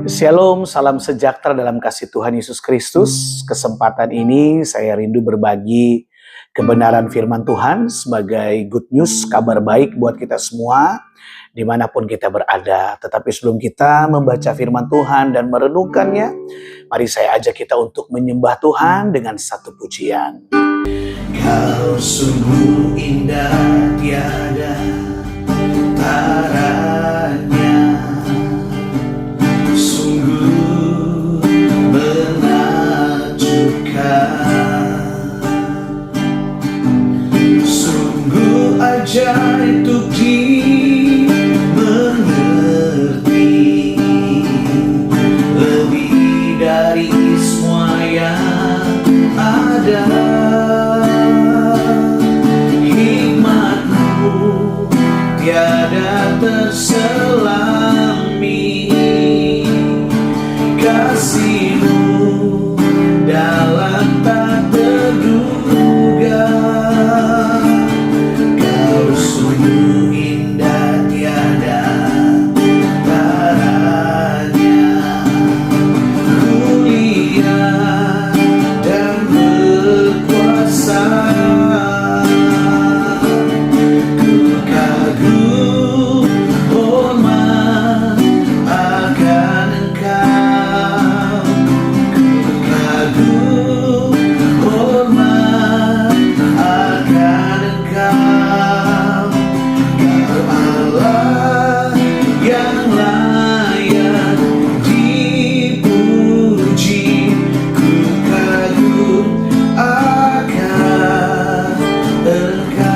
Shalom, salam sejahtera dalam kasih Tuhan Yesus Kristus. Kesempatan ini saya rindu berbagi kebenaran firman Tuhan sebagai good news, kabar baik buat kita semua, dimanapun kita berada. Tetapi sebelum kita membaca firman Tuhan dan merenungkannya, mari saya ajak kita untuk menyembah Tuhan dengan satu pujian. Kau sungguh indah, tiada taranya. Sungguh ajaib untuk dimengerti, lebih dari semua yang ada. Hikmat-Mu tiada terselami, kasih-Mu dalam tak terduga. Kau sungguh indah, tiada taranya, mulia dan berkuasa. Ku kagum hormat akan Engkau, ku kagum hormat akan Engkau. Kau Allah yang layak dipuji, ku kagum akan Engkau.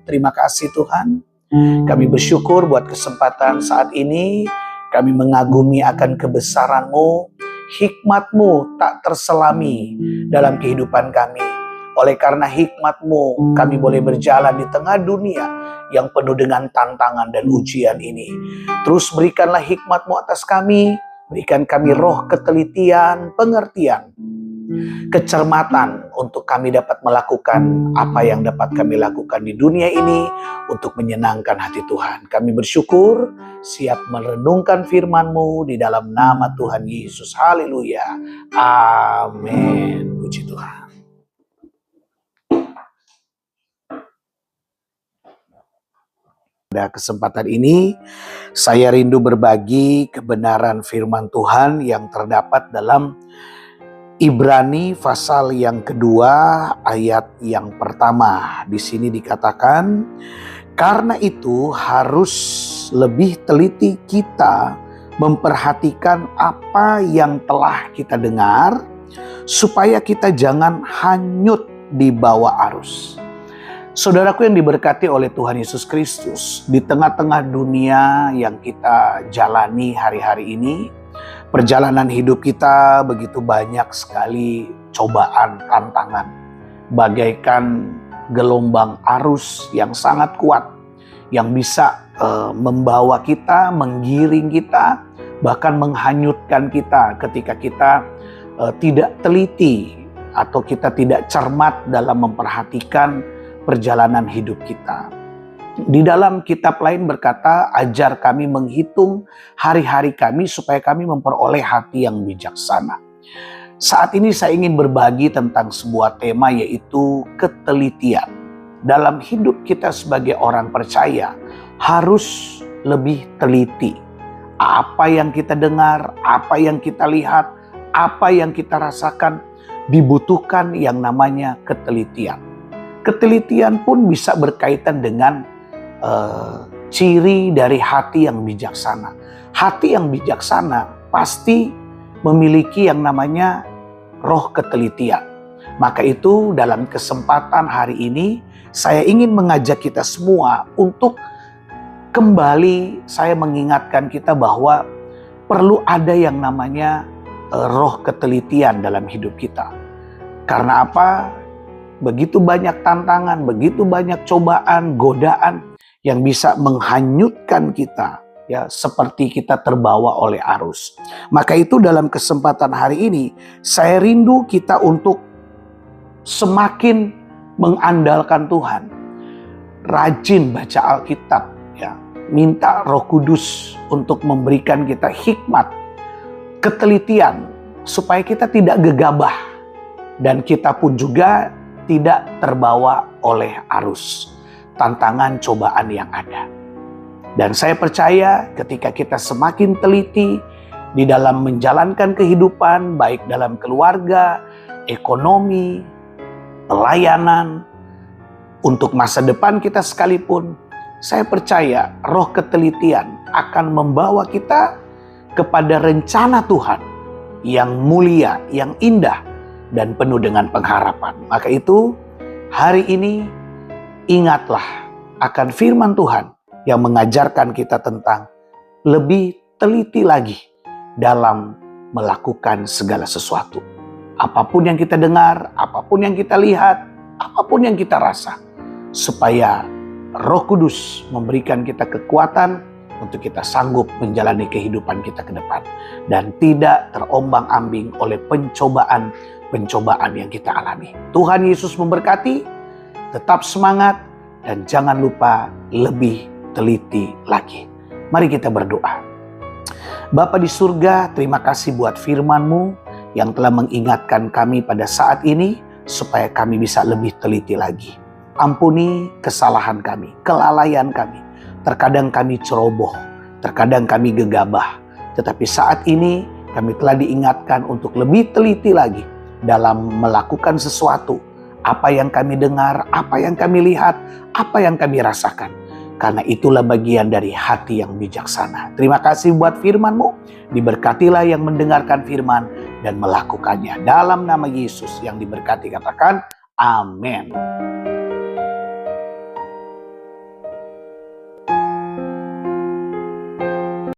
Terima kasih Tuhan, kami bersyukur buat kesempatan saat ini. Kami mengagumi akan kebesaran-Mu, hikmat-Mu tak terselami dalam kehidupan kami. Oleh karena hikmat-Mu, kami boleh berjalan di tengah dunia yang penuh dengan tantangan dan ujian ini. Terus berikanlah hikmat-Mu atas kami, berikan kami roh ketelitian, pengertian, kecermatan untuk kami dapat melakukan apa yang dapat kami lakukan di dunia ini untuk menyenangkan hati Tuhan. Kami bersyukur, siap merenungkan firman-Mu di dalam nama Tuhan Yesus. Haleluya. Amin. Puji Tuhan. Pada kesempatan ini, saya rindu berbagi kebenaran firman Tuhan yang terdapat dalam Ibrani pasal yang kedua ayat yang pertama. Di sini dikatakan, karena itu harus lebih teliti kita memperhatikan apa yang telah kita dengar, supaya kita jangan hanyut di bawah arus. Saudaraku yang diberkati oleh Tuhan Yesus Kristus, di tengah-tengah dunia yang kita jalani hari-hari ini, perjalanan hidup kita begitu banyak sekali cobaan, tantangan. Bagaikan gelombang arus yang sangat kuat, yang bisa membawa kita, menggiring kita, bahkan menghanyutkan kita ketika kita tidak teliti atau kita tidak cermat dalam memperhatikan perjalanan hidup kita. Di dalam kitab lain berkata, ajar kami menghitung hari-hari kami supaya kami memperoleh hati yang bijaksana. Saat ini saya ingin berbagi tentang sebuah tema, yaitu ketelitian. Dalam hidup kita sebagai orang percaya harus lebih teliti. Apa yang kita dengar, apa yang kita lihat, apa yang kita rasakan, dibutuhkan yang namanya ketelitian. Ketelitian pun bisa berkaitan dengan ciri dari hati yang bijaksana. Hati yang bijaksana pasti memiliki yang namanya roh ketelitian. Maka itu dalam kesempatan hari ini saya ingin mengajak kita semua untuk kembali, saya mengingatkan kita bahwa perlu ada yang namanya roh ketelitian dalam hidup kita. Karena apa? Begitu banyak tantangan, begitu banyak cobaan, godaan yang bisa menghanyutkan kita, ya, seperti kita terbawa oleh arus. Maka itu dalam kesempatan hari ini saya rindu kita untuk semakin mengandalkan Tuhan, rajin baca Alkitab, ya, minta Roh Kudus untuk memberikan kita hikmat, ketelitian, supaya kita tidak gegabah dan kita pun juga tidak terbawa oleh arus tantangan cobaan yang ada. Dan saya percaya ketika kita semakin teliti di dalam menjalankan kehidupan, baik dalam keluarga, ekonomi, pelayanan, untuk masa depan kita sekalipun, saya percaya roh ketelitian akan membawa kita kepada rencana Tuhan yang mulia, yang indah, dan penuh dengan pengharapan. Maka itu, hari ini ingatlah akan firman Tuhan yang mengajarkan kita tentang lebih teliti lagi dalam melakukan segala sesuatu. Apapun yang kita dengar, apapun yang kita lihat, apapun yang kita rasa, supaya Roh Kudus memberikan kita kekuatan untuk kita sanggup menjalani kehidupan kita ke depan dan tidak terombang-ambing oleh pencobaan yang kita alami. Tuhan Yesus memberkati, tetap semangat, dan jangan lupa lebih teliti lagi. Mari kita berdoa. Bapa di surga, terima kasih buat firman-Mu yang telah mengingatkan kami pada saat ini supaya kami bisa lebih teliti lagi. Ampuni kesalahan kami, kelalaian kami. Terkadang kami ceroboh, terkadang kami gegabah. Tetapi saat ini kami telah diingatkan untuk lebih teliti lagi dalam melakukan sesuatu. Apa yang kami dengar, apa yang kami lihat, apa yang kami rasakan. Karena itulah bagian dari hati yang bijaksana. Terima kasih buat firman-Mu. Diberkatilah yang mendengarkan firman dan melakukannya. Dalam nama Yesus yang diberkati, katakan amin.